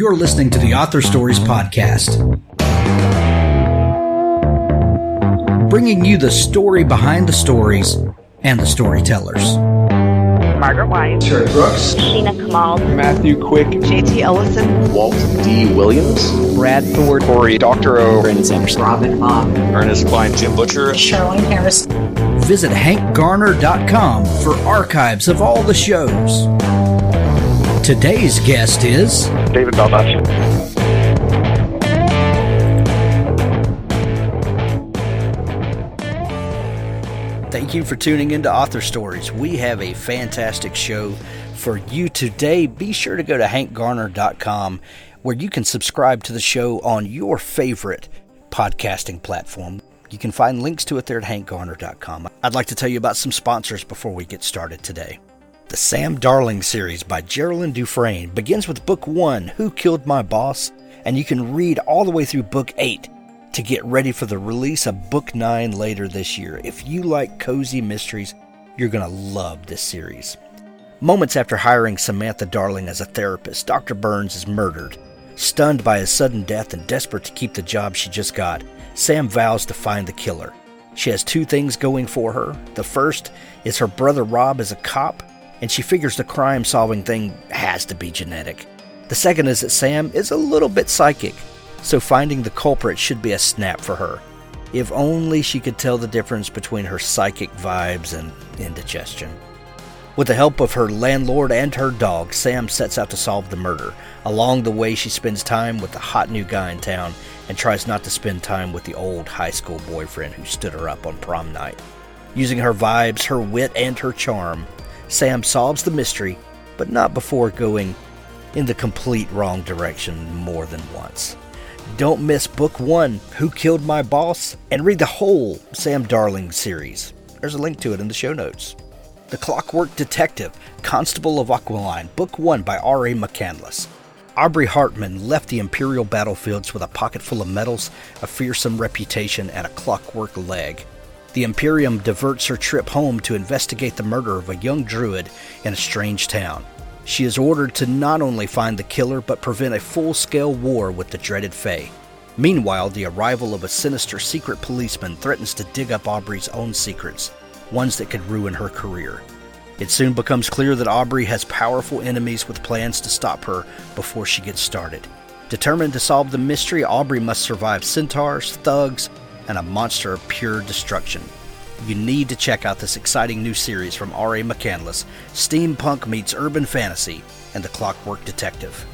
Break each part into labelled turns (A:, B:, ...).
A: You're listening to the Author Stories Podcast, bringing you the story behind the stories and the storytellers.
B: Margaret White,
C: Terry Brooks,
B: Sheena Kamal,
C: Matthew Quick,
B: J.T. Ellison,
C: Walt D. Williams,
D: Brad Thor,
C: Corey, Dr. O,
D: Brandon Sanders,
B: Robin Long,
C: Ernest Klein, Jim Butcher,
B: Sherwin Harris.
A: Visit hankgarner.com for archives of all the shows. Today's guest is
C: David Baldacci.
A: Thank you for tuning into Author Stories. We have a fantastic show for you today. Be sure to go to hankgarner.com where you can subscribe to the show on your favorite podcasting platform. You can find links to it there at hankgarner.com. I'd like to tell you about some sponsors before we get started today. The Sam Darling series by Geraldine Dufresne begins with Book 1, Who Killed My Boss? And you can read all the way through Book 8 to get ready for the release of Book 9 later this year. If you like cozy mysteries, you're going to love this series. Moments after hiring Samantha Darling as a therapist, Dr. Burns is murdered. Stunned by his sudden death and desperate to keep the job she just got, Sam vows to find the killer. She has two things going for her. The first is her brother Rob is a cop, and she figures the crime-solving thing has to be genetic. The second is that Sam is a little bit psychic, so finding the culprit should be a snap for her. If only she could tell the difference between her psychic vibes and indigestion. With the help of her landlord and her dog, Sam sets out to solve the murder. Along the way, she spends time with the hot new guy in town and tries not to spend time with the old high school boyfriend who stood her up on prom night. Using her vibes, her wit, and her charm, Sam solves the mystery, but not before going in the complete wrong direction more than once. Don't miss Book 1, Who Killed My Boss? And read the whole Sam Darling series. There's a link to it in the show notes. The Clockwork Detective, Constable of Aqua, Book 1 by R.A. McCandless. Aubrey Hartman left the Imperial battlefields with a pocket full of medals, a fearsome reputation, and a clockwork leg. The Imperium diverts her trip home to investigate the murder of a young druid in a strange town. She is ordered to not only find the killer, but prevent a full-scale war with the dreaded Fae. Meanwhile, the arrival of a sinister secret policeman threatens to dig up Aubrey's own secrets, ones that could ruin her career. It soon becomes clear that Aubrey has powerful enemies with plans to stop her before she gets started. Determined to solve the mystery, Aubrey must survive centaurs, thugs, and a monster of pure destruction. You need to check out this exciting new series from R.A. McCandless, Steampunk Meets Urban Fantasy, and The Clockwork Detective.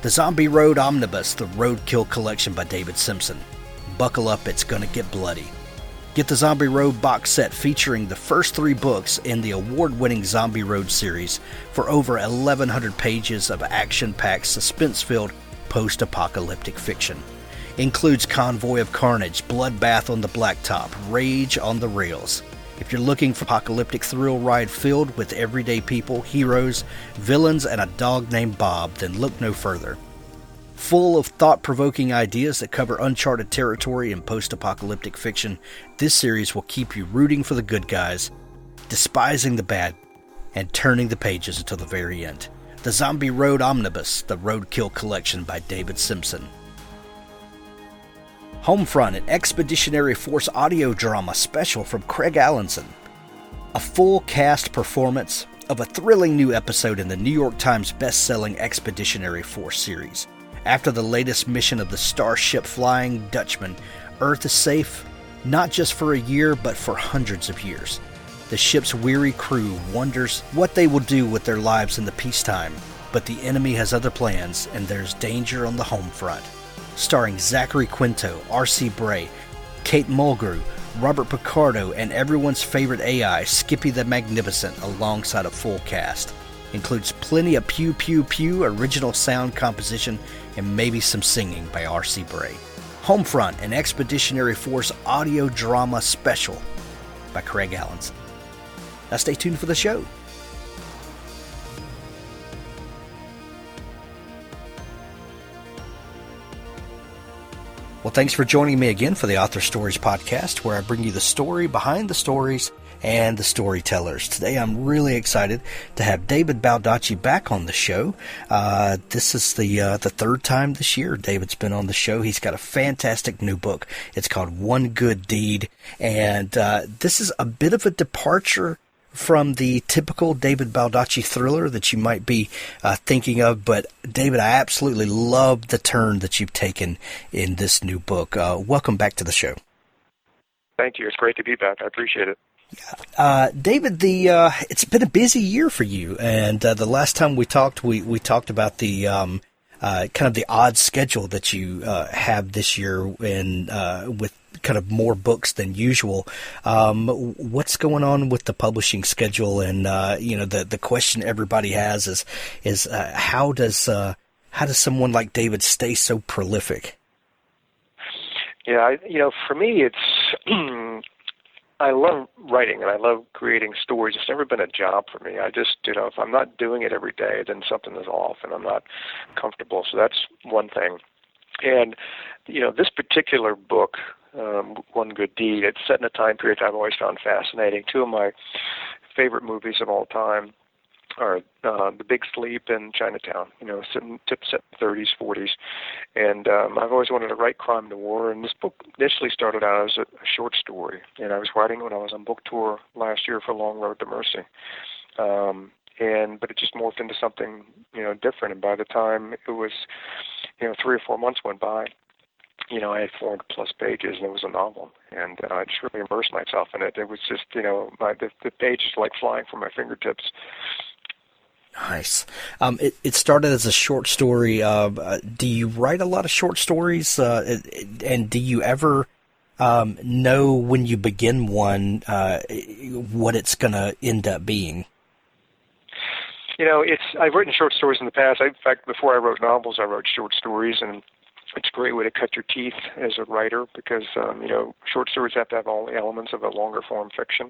A: The Zombie Road Omnibus, The Roadkill Collection by David Simpson. Buckle up, it's gonna get bloody. Get the Zombie Road box set featuring the first 3 books in the award-winning Zombie Road series for over 1,100 pages of action-packed, suspense-filled, post-apocalyptic fiction. Includes Convoy of Carnage, Bloodbath on the Blacktop, Rage on the Rails. If you're looking for apocalyptic thrill ride filled with everyday people, heroes, villains, and a dog named Bob, then look no further. Full of thought-provoking ideas that cover uncharted territory in post-apocalyptic fiction, this series will keep you rooting for the good guys, despising the bad, and turning the pages until the very end. The Zombie Road Omnibus, The Roadkill Collection by David Simpson. Homefront, an Expeditionary Force audio drama special from Craig Allenson. A full cast performance of a thrilling new episode in the New York Times best-selling Expeditionary Force series. After the latest mission of the Starship Flying Dutchman, Earth is safe, not just for a year, but for hundreds of years. The ship's weary crew wonders what they will do with their lives in the peacetime, but the enemy has other plans, and there's danger on the home front. Starring Zachary Quinto, R.C. Bray, Kate Mulgrew, Robert Picardo, and everyone's favorite AI, Skippy the Magnificent, alongside a full cast. Includes plenty of pew pew pew original sound composition and maybe some singing by R.C. Bray. Homefront, an Expeditionary Force audio drama special by Craig Allenson. Now stay tuned for the show. Well, thanks for joining me again for the Author Stories Podcast, where I bring you the story behind the stories and the storytellers. Today I'm really excited to have David Baldacci back on the show. This is the third time this year David's been on the show. He's got a fantastic new book. It's called One Good Deed, and this is a bit of a departure from the typical David Baldacci thriller that you might be thinking of. But, David, I absolutely love the turn that you've taken in this new book. Welcome back to the show.
D: Thank you. It's great to be back. I appreciate it.
A: David, it's been a busy year for you, and the last time we talked, we talked about the kind of the odd schedule that you have this year with kind of more books than usual. What's going on with the publishing schedule? And the question everybody has is how does someone like David stay so prolific?
D: Yeah, for me, it's I love writing and I love creating stories. It's never been a job for me. I just, if I'm not doing it every day, then something is off and I'm not comfortable. So that's one thing. And this particular book, One Good Deed, it's set in a time period I've always found fascinating. Two of my favorite movies of all time are The Big Sleep and Chinatown, set in the 30s, 40s. And I've always wanted to write crime noir, and this book initially started out as a short story, and I was writing when I was on book tour last year for Long Road to Mercy. But it just morphed into something, different, and by the time it was, 3 or 4 months went by, I had 400 plus pages, and it was a novel, and I just really immersed myself in it. It was just, the pages like flying from my fingertips.
A: Nice. It started as a short story. Do you write a lot of short stories? And do you ever know when you begin one what it's going to end up being?
D: I've written short stories in the past. In fact, before I wrote novels, I wrote short stories, and it's a great way to cut your teeth as a writer because, short stories have to have all the elements of a longer form fiction.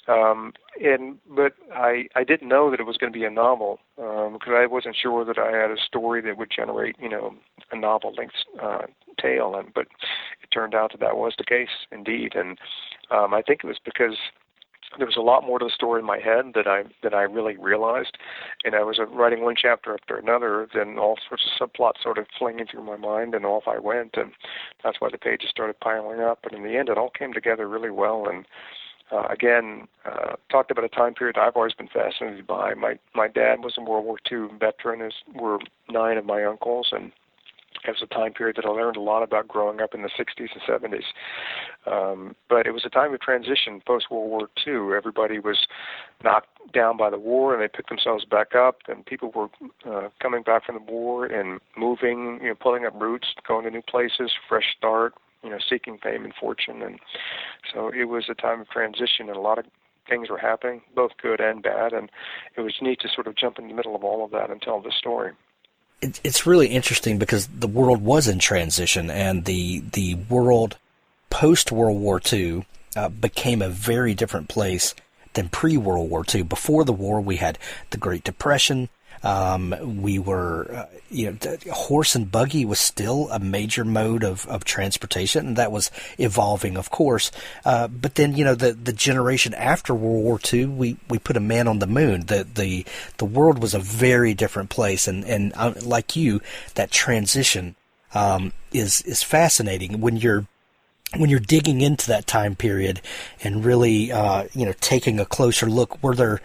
D: But I didn't know that it was going to be a novel because I wasn't sure that I had a story that would generate, a novel-length tale. But it turned out that was the case, indeed. And I think it was because there was a lot more to the story in my head that I really realized, and I was writing one chapter after another. Then all sorts of subplots sort of flinging through my mind, and off I went. And that's why the pages started piling up. And in the end, it all came together really well. And talked about a time period I've always been fascinated by. My dad was a World War II veteran, as were 9 of my uncles, and it was a time period that I learned a lot about growing up in the 60s and 70s. But it was a time of transition post-World War II. Everybody was knocked down by the war, and they picked themselves back up, and people were coming back from the war and moving, pulling up roots, going to new places, fresh start, seeking fame and fortune. And so it was a time of transition, and a lot of things were happening, both good and bad, and it was neat to sort of jump in the middle of all of that and tell the story.
A: It's really interesting because the world was in transition, and the world post-World War II became a very different place than pre-World War II. Before the war, we had the Great Depression. We were, horse and buggy was still a major mode of transportation, and that was evolving, of course. But then, the generation after World War II, we put a man on the moon. The world was a very different place, and like you, that transition is fascinating when you're digging into that time period and really, taking a closer look. Were there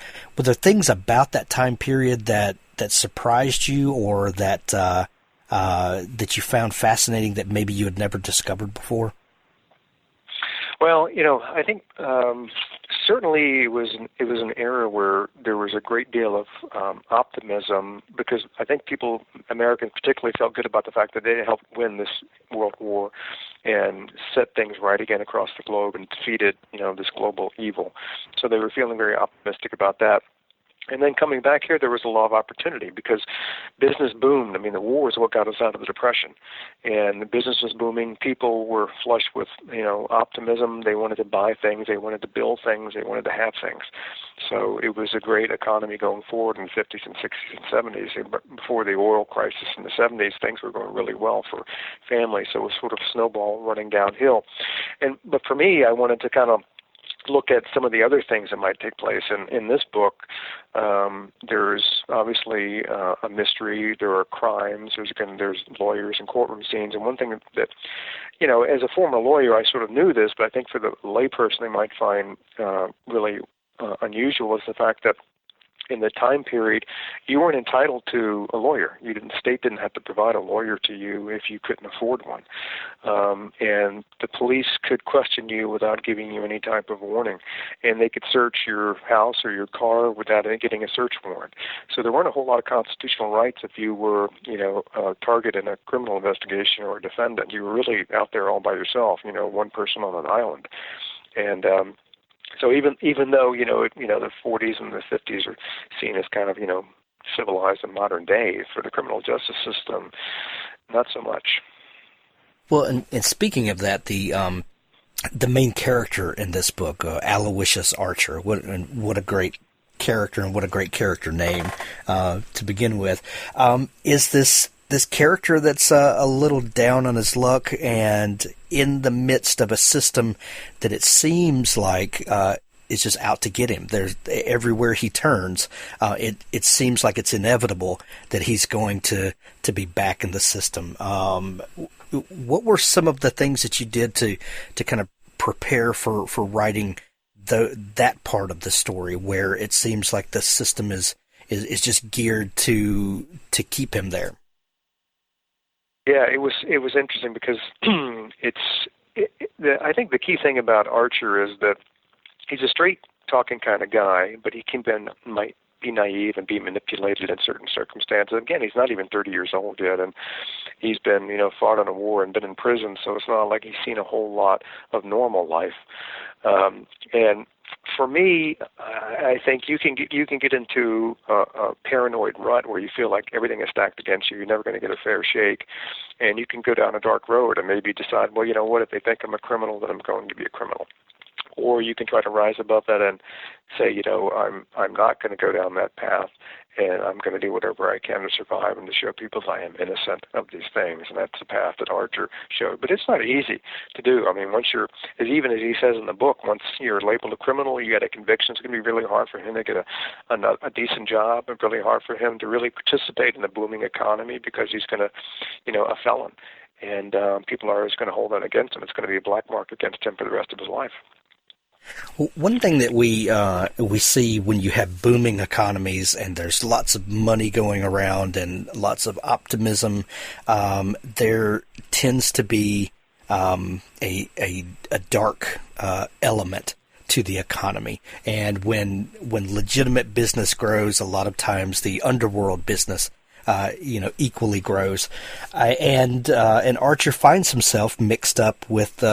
A: things about that time period that surprised you, or that you found fascinating that maybe you had never discovered before?
D: Well, I think certainly it was an era where there was a great deal of optimism, because I think Americans particularly, felt good about the fact that they helped win this world war and set things right again across the globe and defeated, this global evil. So they were feeling very optimistic about that. And then coming back here, there was a lot of opportunity because business boomed. I mean, the war is what got us out of the Depression, and the business was booming. People were flush with, optimism. They wanted to buy things. They wanted to build things. They wanted to have things. So it was a great economy going forward in the 50s and 60s and 70s. Before the oil crisis in the 70s, things were going really well for families. So it was sort of snowball running downhill. But for me, I wanted to kind of look at some of the other things that might take place. In this book, there's obviously a mystery. There are crimes. There's lawyers and courtroom scenes. And one thing that, as a former lawyer, I sort of knew this, but I think for the layperson they might find really unusual is the fact that in the time period, you weren't entitled to a lawyer. The state didn't have to provide a lawyer to you if you couldn't afford one. And the police could question you without giving you any type of warning. And they could search your house or your car without getting a search warrant. So there weren't a whole lot of constitutional rights if you were, a target in a criminal investigation or a defendant. You were really out there all by yourself, one person on an island. And so even though the 40s and the 50s are seen as kind of civilized and modern day, for the criminal justice system, not so much.
A: Well, and speaking of that, the main character in this book, Aloysius Archer, what a great character and what a great character name to begin with. Is this character that's a little down on his luck and in the midst of a system that it seems like is just out to get him. There's everywhere he turns, it seems like it's inevitable that he's going to be back in the system. What were some of the things that you did to kind of prepare for writing that part of the story where it seems like the system is just geared to keep him there?
D: Yeah, it was interesting because I think the key thing about Archer is that he's a straight-talking kind of guy, but he might be naive and be manipulated in certain circumstances. Again, he's not even 30 years old yet, and he's been, fought in a war and been in prison, so it's not like he's seen a whole lot of normal life. And for me, I think you can get into a paranoid rut where you feel like everything is stacked against you. You're never going to get a fair shake, and you can go down a dark road and maybe decide, well, what if they think I'm a criminal? Then I'm going to be a criminal. Or you can try to rise above that and say, I'm not going to go down that path, and I'm going to do whatever I can to survive and to show people that I am innocent of these things. And that's the path that Archer showed. But it's not easy to do. I mean, even as he says in the book, once you're labeled a criminal, you get a conviction, it's going to be really hard for him to get a decent job, and really hard for him to really participate in the booming economy because he's going to, a felon. And people are always going to hold that against him. It's going to be a black mark against him for the rest of his life.
A: One thing that we see when you have booming economies and there's lots of money going around and lots of optimism, there tends to be a dark element to the economy. And when legitimate business grows, a lot of times the underworld business equally grows, and Archer finds himself mixed up with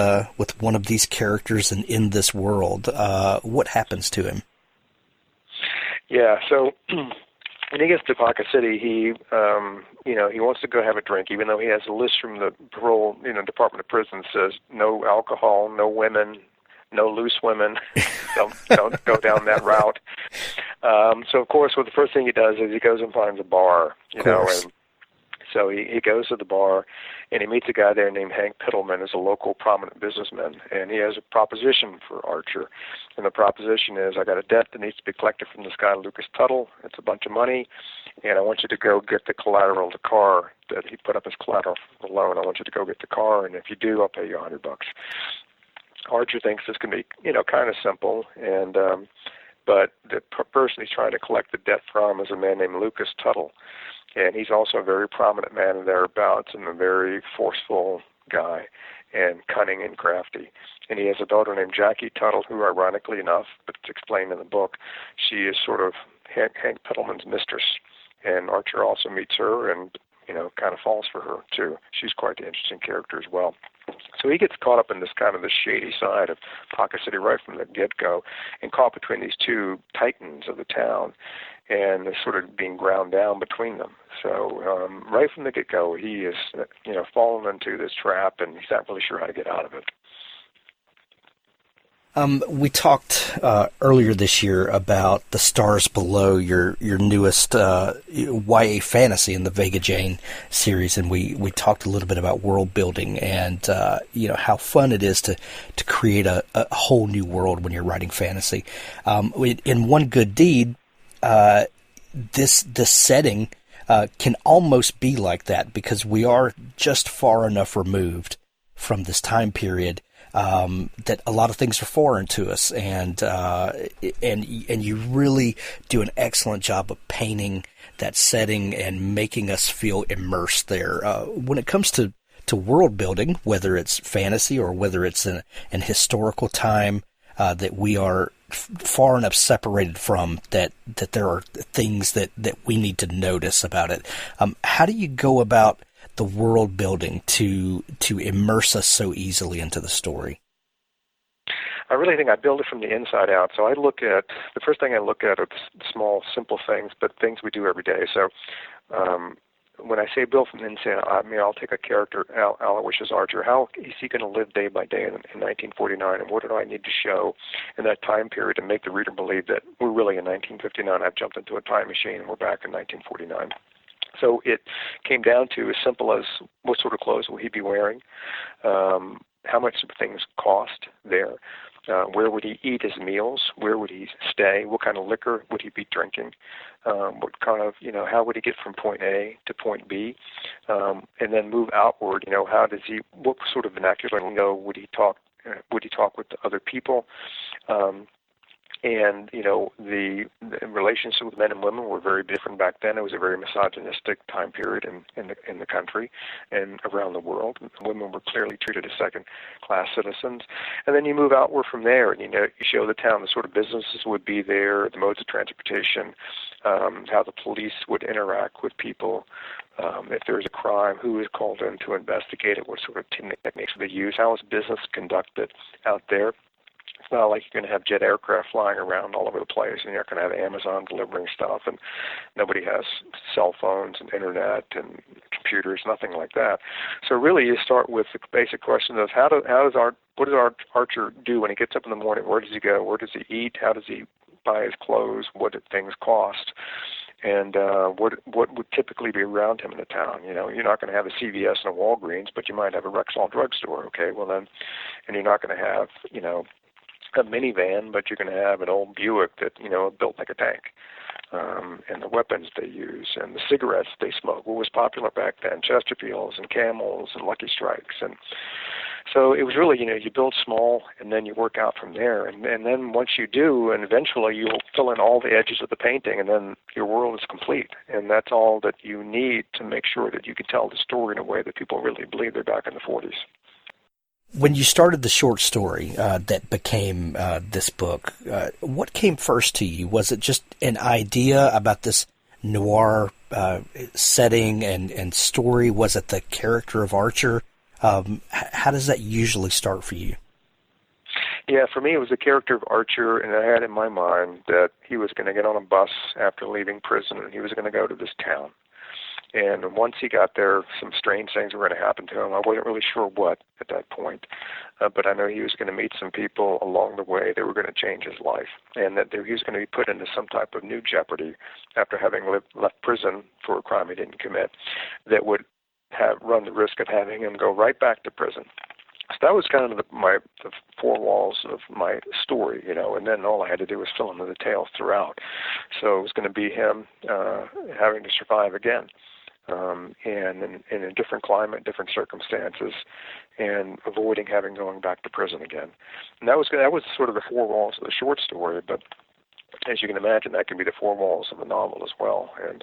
A: one of these characters and in this world. What happens to him?
D: Yeah, so when he gets to Poca City, he wants to go have a drink, even though he has a list from the parole, Department of Prisons says no alcohol, no women, no loose women. don't go down that route. So of course, the first thing he does is he goes and finds a bar, and so he goes to the bar, and he meets a guy there named Hank Pittleman, who's a local prominent businessman, and he has a proposition for Archer, and the proposition is, I got a debt that needs to be collected from this guy Lucas Tuttle. It's a bunch of money, and I want you to go get the collateral, the car that he put up as collateral for the loan. I want you to go get the car, and if you do, I'll pay you $100. Archer thinks this can be, kind of simple, and but the person he's trying to collect the debt from is a man named Lucas Tuttle, and he's also a very prominent man thereabouts and a very forceful guy and cunning and crafty. And he has a daughter named Jackie Tuttle, who, ironically enough, but it's explained in the book, she is sort of Hank Pittleman's mistress, and Archer also meets her and, kind of falls for her, too. She's quite an interesting character as well. So he gets caught up in this kind of the shady side of Poca City right from the get-go, and caught between these two titans of the town, and they're sort of being ground down between them. So right from the get-go, he is, fallen into this trap, and he's not really sure how to get out of it.
A: We talked earlier this year about The Stars Below, your newest YA fantasy in the Vega Jane series, and we talked a little bit about world building and how fun it is to create a whole new world when you're writing fantasy. In One Good Deed, this setting can almost be like that because we are just far enough removed from this time period that a lot of things are foreign to us, and you really do an excellent job of painting that setting and making us feel immersed there. When it comes to world building, whether it's fantasy or whether it's an historical time that we are far enough separated from, that there are things that we need to notice about it. How do you go about the world building to immerse us so easily into the story?
D: I really think I build it from the inside out. So the first thing I look at are small, simple things, but things we do every day. So when I say build from the inside, I'll take a character, Aloysius Archer. How is he going to live day by day in 1949, and what do I need to show in that time period to make the reader believe that we're really in 1959? I've jumped into a time machine and we're back in 1949. So it came down to as simple as what sort of clothes will he be wearing, how much things cost there, where would he eat his meals, where would he stay, what kind of liquor would he be drinking, what kind of, how would he get from point A to point B, and then move outward, what sort of vernacular would he talk with other people, and, the relationship with men and women were very different back then. It was a very misogynistic time period in the country and around the world. Women were clearly treated as second-class citizens. And then you move outward from there, and, you show the town, the sort of businesses would be there, the modes of transportation, how the police would interact with people. If there's a crime, who is called in to investigate it, what sort of techniques they use, how is business conducted out there. It's not like you're going to have jet aircraft flying around all over the place, and you're not going to have Amazon delivering stuff, and nobody has cell phones and internet and computers, nothing like that. So really, you start with the basic question of what does Archer do when he gets up in the morning? Where does he go? Where does he eat? How does he buy his clothes? What do things cost? And what would typically be around him in the town? You're not going to have a CVS and a Walgreens, but you might have a Rexall drugstore. Okay, well then, and you're not going to have a minivan, but you're going to have an old Buick that, built like a tank, and the weapons they use and the cigarettes they smoke. What was popular back then? Chesterfields and Camels and Lucky Strikes. And so it was really, you build small and then you work out from there. And then once you do, and eventually you'll fill in all the edges of the painting, and then your world is complete. And that's all that you need to make sure that you can tell the story in a way that people really believe they're back in the 40s.
A: When you started the short story that became this book, what came first to you? Was it just an idea about this noir setting and story? Was it the character of Archer? How does that usually start for you?
D: Yeah, for me it was the character of Archer, and I had in my mind that he was going to get on a bus after leaving prison, and he was going to go to this town. And once he got there, some strange things were going to happen to him. I wasn't really sure what at that point, but I know he was going to meet some people along the way that were going to change his life, and that he was going to be put into some type of new jeopardy after having left prison for a crime he didn't commit, that would run the risk of having him go right back to prison. So that was kind of the four walls of my story, and then all I had to do was fill in the details throughout. So it was going to be him having to survive again. And in a different climate, different circumstances, and avoiding going back to prison again. And that was sort of the four walls of the short story, but as you can imagine, that can be the four walls of a novel as well. And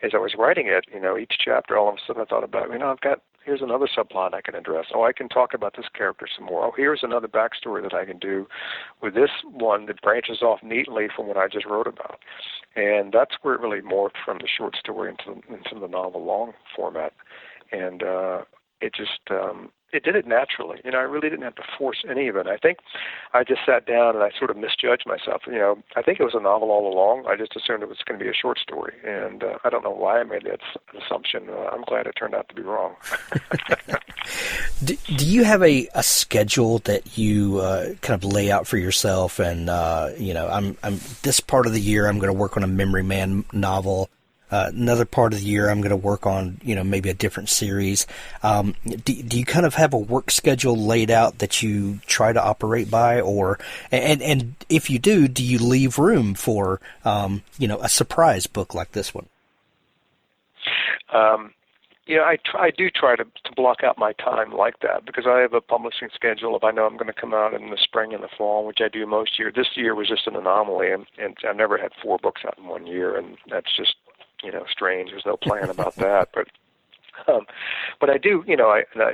D: as I was writing it, each chapter, all of a sudden I thought about, here's another subplot I can address. Oh, I can talk about this character some more. Oh, here's another backstory that I can do with this one that branches off neatly from what I just wrote about. And that's where it really morphed from the short story into the novel long format. And it just it did it naturally. I really didn't have to force any of it. I think I just sat down and I sort of misjudged myself. I think it was a novel all along. I just assumed it was going to be a short story, and I don't know why I made that assumption. I'm glad it turned out to be wrong.
A: Do you have a schedule that you kind of lay out for yourself? And I'm this part of the year I'm going to work on a Memory Man novel. Another part of the year, I'm going to work on, maybe a different series. Do you kind of have a work schedule laid out that you try to operate by, and if you do you leave room for, a surprise book like this one?
D: I do try to block out my time like that, because I have a publishing schedule. If I know I'm going to come out in the spring and the fall, which I do most years, this year was just an anomaly, and I never had 4 books out in 1 year, and that's just strange. There's no plan about that, but I do,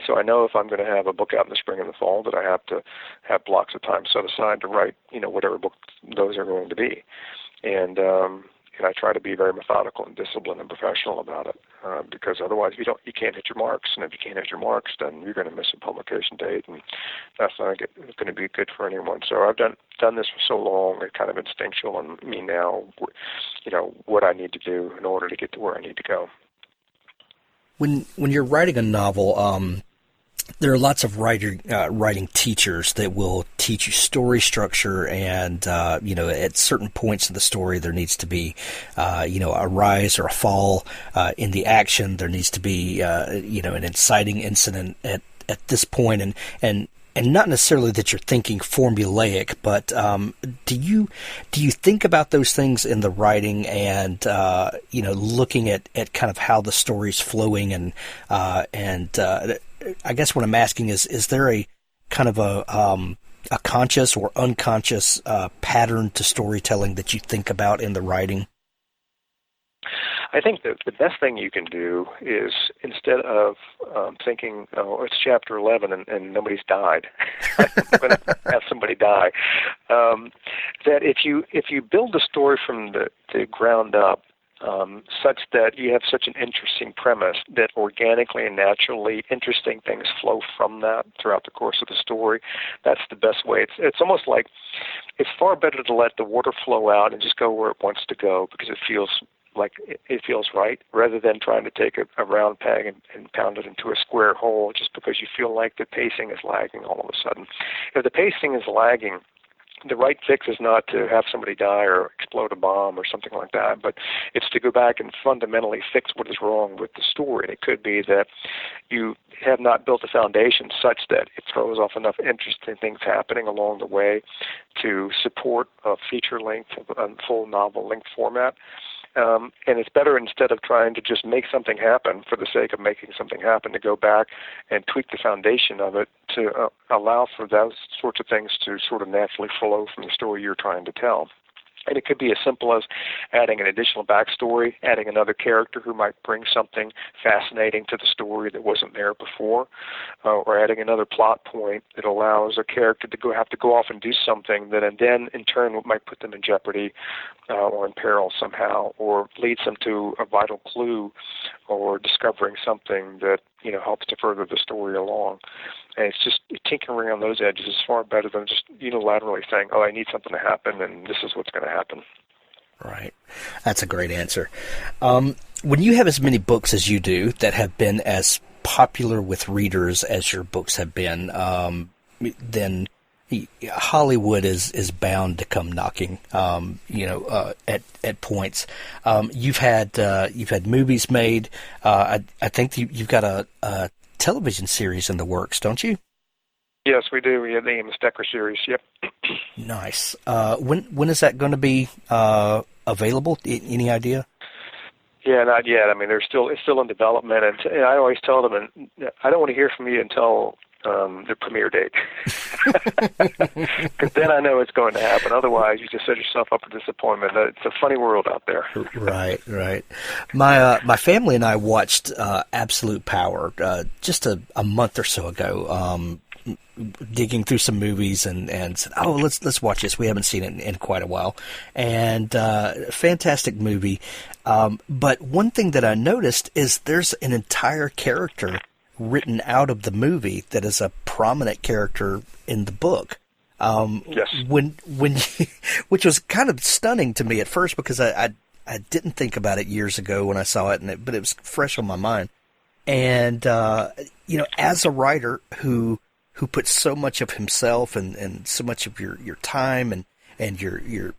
D: so I know if I'm going to have a book out in the spring and the fall, that I have to have blocks of time set aside to write, whatever book those are going to be, and I try to be very methodical and disciplined and professional about it, because otherwise you can't hit your marks, and if you can't hit your marks, then you're going to miss a publication date, and that's not going to be good for anyone. So I've done this for so long, it's kind of instinctual in me now, what I need to do in order to get to where I need to go.
A: When you're writing a novel, there are lots of writing teachers that will teach you story structure, and at certain points of the story there needs to be a rise or a fall in the action. There needs to be an inciting incident at this point, and not necessarily that you're thinking formulaic, but do you think about those things in the writing, and looking at kind of how the story's flowing, and I guess what I'm asking is there a kind of a conscious or unconscious pattern to storytelling that you think about in the writing?
D: I think that the best thing you can do is, instead of thinking, oh, it's chapter 11 and nobody's died, I'm going to have somebody die, that if you build a story from the ground up, such that you have such an interesting premise that organically and naturally interesting things flow from that throughout the course of the story, that's the best way. It's almost like it's far better to let the water flow out and just go where it wants to go, because it feels right, rather than trying to take a round peg and pound it into a square hole just because you feel like the pacing is lagging all of a sudden. If the pacing is lagging, the right fix is not to have somebody die or explode a bomb or something like that, but it's to go back and fundamentally fix what is wrong with the story. And it could be that you have not built a foundation such that it throws off enough interesting things happening along the way to support a feature-length, a full novel-length format. And it's better, instead of trying to just make something happen for the sake of making something happen, to go back and tweak the foundation of it to allow for those sorts of things to sort of naturally flow from the story you're trying to tell. And it could be as simple as adding an additional backstory, adding another character who might bring something fascinating to the story that wasn't there before, or adding another plot point that allows a character to have to go off and do something that, and then in turn might put them in jeopardy or in peril somehow, or leads them to a vital clue, or discovering something that helps to further the story along. And it's just tinkering on those edges is far better than just unilaterally saying, oh, I need something to happen, and this is what's going to happen.
A: Right. That's a great answer. When you have as many books as you do that have been as popular with readers as your books have been, then Hollywood is bound to come knocking, at points. You've had movies made. I think you've got a television series in the works, don't you?
D: Yes, we do. We have the Amos Decker series. Yep.
A: Nice. When is that going to be available? Any idea?
D: Yeah, not yet. I mean, it's still in development, and I always tell them, and I don't want to hear from you until the premiere date, because then I know it's going to happen. Otherwise, you just set yourself up for disappointment. It's a funny world out there.
A: Right. My family and I watched Absolute Power just a month or so ago. Digging through some movies and said, oh, let's watch this. We haven't seen it in quite a while, and fantastic movie. But one thing that I noticed is there's an entire character written out of the movie that is a prominent character in the book.
D: Yes.
A: Which was kind of stunning to me at first because I didn't think about it years ago when I saw it, but it was fresh on my mind. And, as a writer who puts so much of himself and so much of your time and your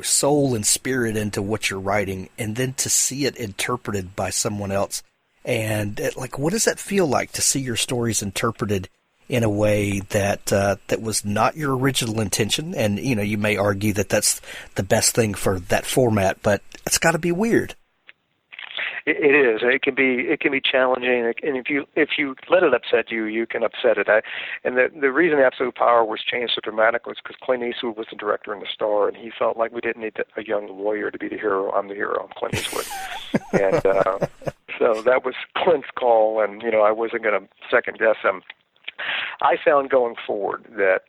A: soul and spirit into what you're writing, and then to see it interpreted by someone else, and what does that feel like to see your stories interpreted in a way that was not your original intention? And you may argue that that's the best thing for that format, but it's got to be weird.
D: It is. It can be challenging, and if you let it upset you, you can upset it. And the reason Absolute Power was changed so dramatically was because Clint Eastwood was the director and the star, and he felt like we didn't need a young lawyer to be the hero. I'm the hero. I'm Clint Eastwood, and so that was Clint's call, and I wasn't going to second guess him. I found going forward that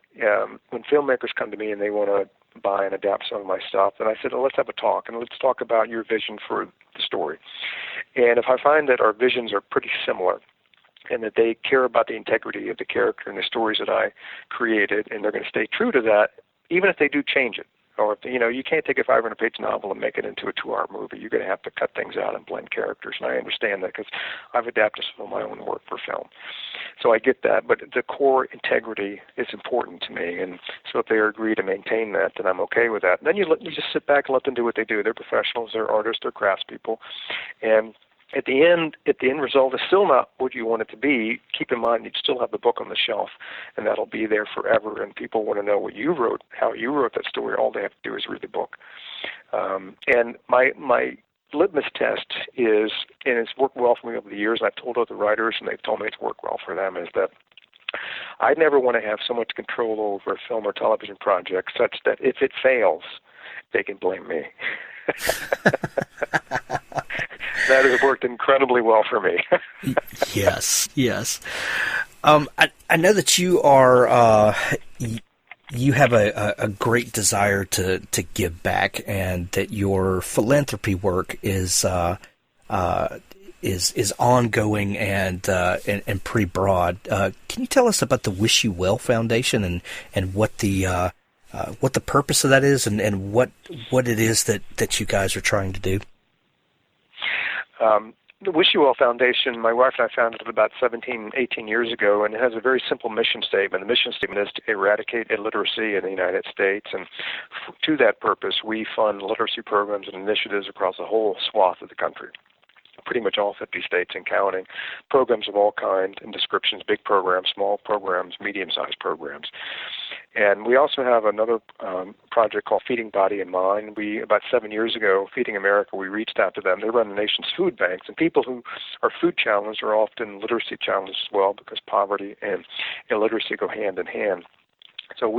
D: when filmmakers come to me and they want to buy and adapt some of my stuff, then I said, well, let's have a talk, and let's talk about your vision for the story. And if I find that our visions are pretty similar and that they care about the integrity of the character and the stories that I created, and they're going to stay true to that, even if they do change it, or if, you can't take a 500-page novel and make it into a 2-hour movie. You're going to have to cut things out and blend characters, and I understand that because I've adapted some of my own work for film. So I get that, but the core integrity is important to me, and so if they agree to maintain that, then I'm okay with that. And then you just sit back and let them do what they do. They're professionals, they're artists, they're craftspeople, and at the end result is still not what you want it to be. Keep in mind, you'd still have the book on the shelf, and that'll be there forever, and people want to know what you wrote, how you wrote that story. All they have to do is read the book. And my litmus test is, and it's worked well for me over the years, and I've told other writers, and they've told me it's worked well for them, is that I never want to have so much control over a film or television project such that if it fails, they can blame me. That has worked incredibly well for me.
A: Yes. I know that you are you have a great desire to give back, and that your philanthropy work is ongoing and pretty broad. Can you tell us about the Wish You Well Foundation and what the purpose of that is, and what it is that you guys are trying to do?
D: The Wish You Well Foundation, my wife and I founded it about 17, 18 years ago, and it has a very simple mission statement. The mission statement is to eradicate illiteracy in the United States, and to that purpose, we fund literacy programs and initiatives across a whole swath of the country, pretty much all 50 states and counting, programs of all kinds and descriptions, big programs, small programs, medium-sized programs. And we also have another project called Feeding Body and Mind. About 7 years ago, Feeding America, we reached out to them. They run the nation's food banks, and people who are food challenged are often literacy challenged as well, because poverty and illiteracy go hand in hand. So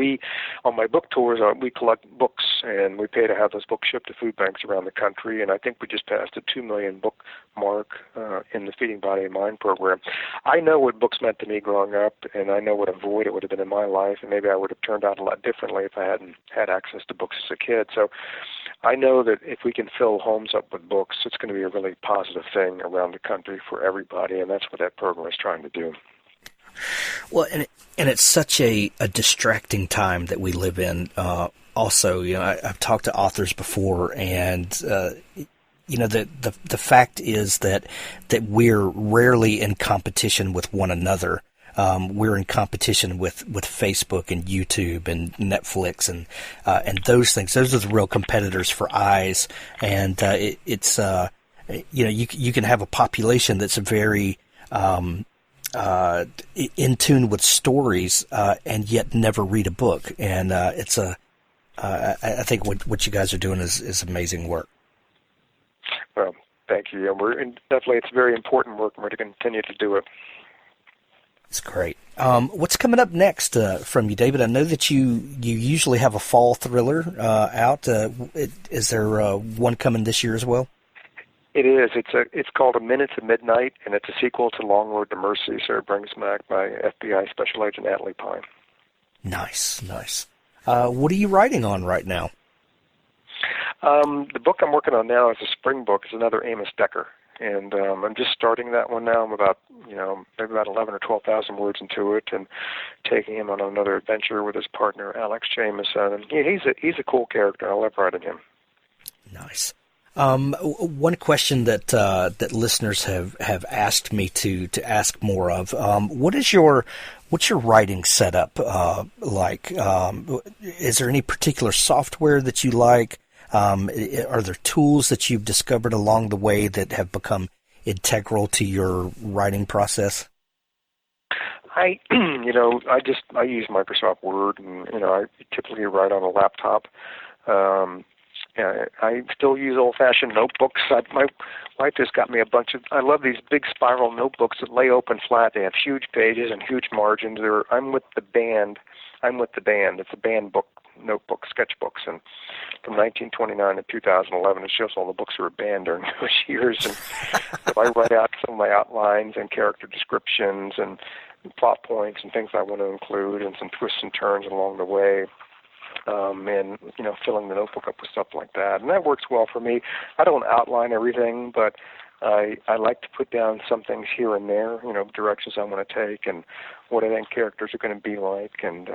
D: on my book tours, we collect books, and we pay to have those books shipped to food banks around the country, and I think we just passed the 2 million book mark in the Feeding Body and Mind program. I know what books meant to me growing up, and I know what a void it would have been in my life, and maybe I would have turned out a lot differently if I hadn't had access to books as a kid. So I know that if we can fill homes up with books, it's going to be a really positive thing around the country for everybody, and that's what that program is trying to do.
A: Well, and it's such a distracting time that we live in. Also, I've talked to authors before, and the fact is that we're rarely in competition with one another. We're in competition with Facebook and YouTube and Netflix and those things. Those are the real competitors for eyes, and it's you can have a population that's very in tune with stories, and yet never read a book. And I think what you guys are doing is amazing work.
D: Well, thank you. And definitely, it's very important work, and we're going to continue to do it.
A: It's great. What's coming up next from you, David? I know that you usually have a fall thriller out. Is there one coming this year as well?
D: It is. It's called A Minute to Midnight, and it's a sequel to Long Road to Mercy, so it brings back my FBI Special Agent Natalie Pine.
A: Nice. What are you writing on right now?
D: The book I'm working on now is a spring book. It's another Amos Decker. And I'm just starting that one now. I'm about, maybe about 11 or 12,000 words into it, and taking him on another adventure with his partner, Alex Jameson. And he's a cool character. I love writing him.
A: Nice. One question that listeners have asked me to ask more of. What's your writing setup like? Is there any particular software that you like? Are there tools that you've discovered along the way that have become integral to your writing process?
D: I use Microsoft Word, and I typically write on a laptop. I still use old-fashioned notebooks. My wife just got me a bunch of. I love these big spiral notebooks that lay open flat. They have huge pages and huge margins. I'm with the band. It's a band book, notebook, sketchbooks, and from 1929 to 2011, it shows all the books that were banned during those years. And so I write out some of my outlines and character descriptions and plot points and things I want to include, and some twists and turns along the way. And filling the notebook up with stuff like that, and that works well for me. I don't outline everything, but I like to put down some things here and there, directions I want to take, and what I think characters are going to be like, and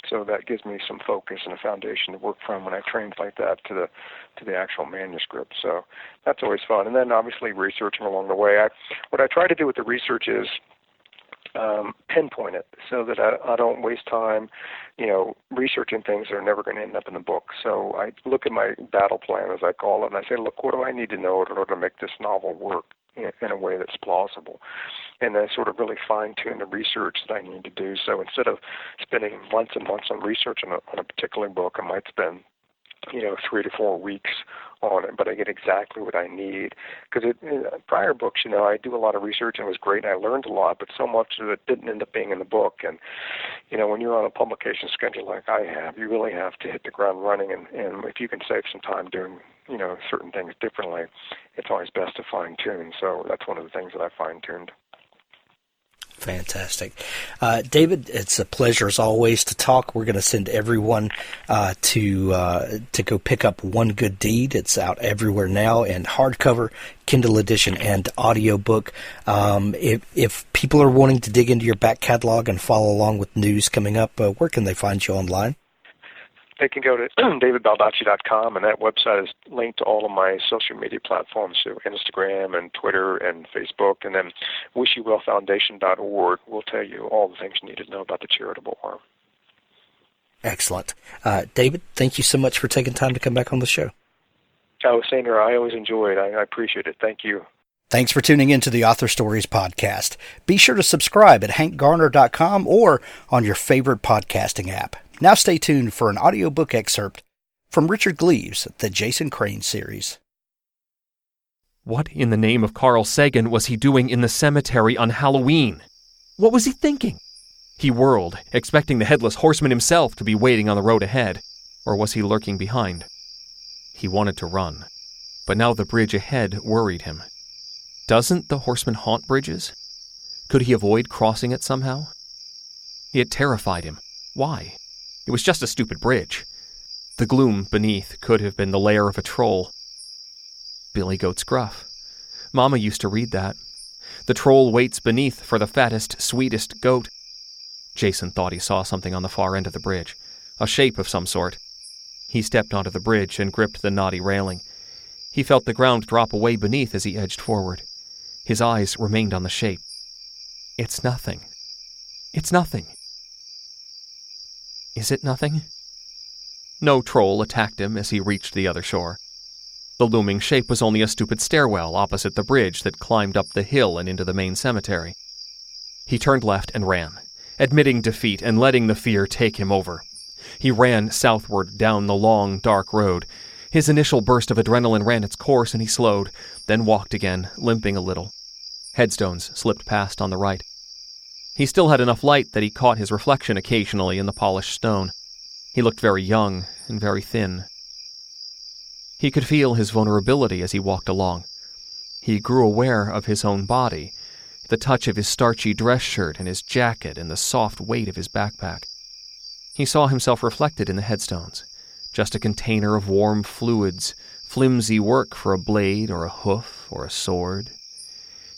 D: so that gives me some focus and a foundation to work from when I translate that to the actual manuscript. So that's always fun, and then obviously researching along the way. What I try to do with the research is pinpoint it so that I don't waste time, researching things that are never going to end up in the book. So I look at my battle plan, as I call it, and I say, look, what do I need to know in order to make this novel work in a way that's plausible? And then sort of really fine-tune the research that I need to do. So instead of spending months and months on research on a particular book, I might spend 3 to 4 weeks on it, but I get exactly what I need. Because prior books, I do a lot of research, and it was great, and I learned a lot, but so much of it didn't end up being in the book. And, when you're on a publication schedule like I have, you really have to hit the ground running, and if you can save some time doing, certain things differently, it's always best to fine-tune. So that's one of the things that I fine-tuned.
A: Fantastic. David, it's a pleasure as always to talk. We're going to send everyone to go pick up One Good Deed. It's out everywhere now in hardcover, Kindle edition, and audiobook. If people are wanting to dig into your back catalog and follow along with news coming up, where can they find you online?
D: They can go to davidbaldacci.com, and that website is linked to all of my social media platforms, so Instagram and Twitter and Facebook, and then wishyouvellfoundation.org will tell you all the things you need to know about the charitable arm.
A: Excellent. David, thank you so much for taking time to come back on the show.
D: Oh, same here. I always enjoy it. I appreciate it. Thank you.
A: Thanks for tuning in to the Author Stories podcast. Be sure to subscribe at hankgarner.com or on your favorite podcasting app. Now stay tuned for an audiobook excerpt from Richard Gleaves' The Jason Crane series.
E: What in the name of Carl Sagan was he doing in the cemetery on Halloween? What was he thinking? He whirled, expecting the Headless Horseman himself to be waiting on the road ahead. Or was he lurking behind? He wanted to run, but now the bridge ahead worried him. Doesn't the horseman haunt bridges? Could he avoid crossing it somehow? It terrified him. Why? It was just a stupid bridge. The gloom beneath could have been the lair of a troll. Billy Goat's Gruff. Mama used to read that. The troll waits beneath for the fattest, sweetest goat. Jason thought he saw something on the far end of the bridge, a shape of some sort. He stepped onto the bridge and gripped the knotty railing. He felt the ground drop away beneath as he edged forward. His eyes remained on the shape. It's nothing. It's nothing. Is it nothing? No troll attacked him as he reached the other shore. The looming shape was only a stupid stairwell opposite the bridge that climbed up the hill and into the main cemetery. He turned left and ran, admitting defeat and letting the fear take him over. He ran southward down the long, dark road. His initial burst of adrenaline ran its course and he slowed, then walked again, limping a little. Headstones slipped past on the right. He still had enough light that he caught his reflection occasionally in the polished stone. He looked very young and very thin. He could feel his vulnerability as he walked along. He grew aware of his own body, the touch of his starchy dress shirt and his jacket and the soft weight of his backpack. He saw himself reflected in the headstones, just a container of warm fluids, flimsy work for a blade or a hoof or a sword.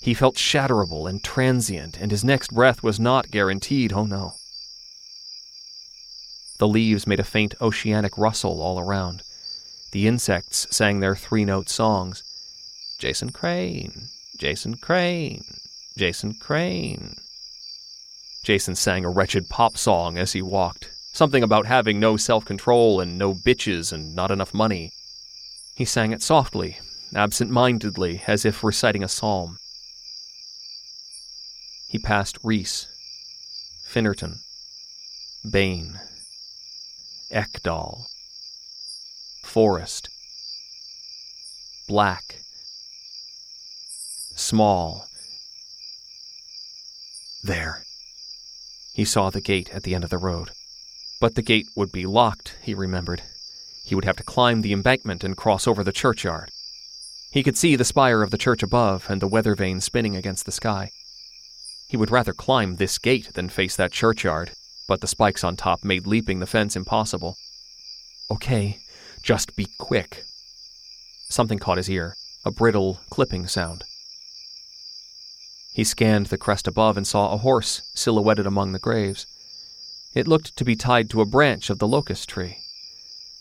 E: He felt shatterable and transient, and his next breath was not guaranteed, oh no. The leaves made a faint oceanic rustle all around. The insects sang their three-note songs. Jason Crane, Jason Crane, Jason Crane. Jason sang a wretched pop song as he walked, something about having no self-control and no bitches and not enough money. He sang it softly, absent-mindedly, as if reciting a psalm. He passed Reese, Finnerton, Bain, Ekdal, Forest, Black, Small. There. He saw the gate at the end of the road. But the gate would be locked, he remembered. He would have to climb the embankment and cross over the churchyard. He could see the spire of the church above and the weather vane spinning against the sky. He would rather climb this gate than face that churchyard, but the spikes on top made leaping the fence impossible. Okay, just be quick. Something caught his ear, a brittle, clipping sound. He scanned the crest above and saw a horse silhouetted among the graves. It looked to be tied to a branch of the locust tree.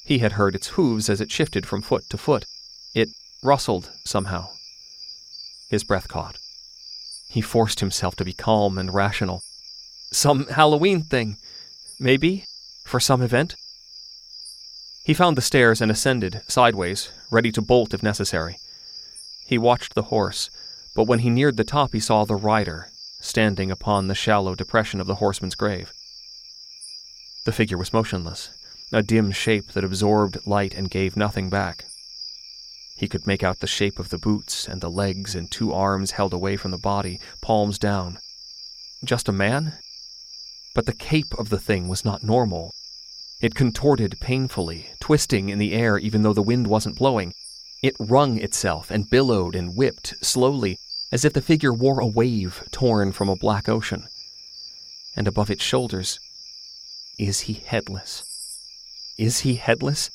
E: He had heard its hooves as it shifted from foot to foot. It rustled somehow. His breath caught. He forced himself to be calm and rational. Some Halloween thing, maybe, for some event. He found the stairs and ascended, sideways, ready to bolt if necessary. He watched the horse, but when he neared the top he saw the rider, standing upon the shallow depression of the horseman's grave. The figure was motionless, a dim shape that absorbed light and gave nothing back. He could make out the shape of the boots and the legs and two arms held away from the body, palms down. Just a man? But the cape of the thing was not normal. It contorted painfully, twisting in the air even though the wind wasn't blowing. It wrung itself and billowed and whipped slowly, as if the figure wore a wave torn from a black ocean. And above its shoulders, is he headless? Is he headless?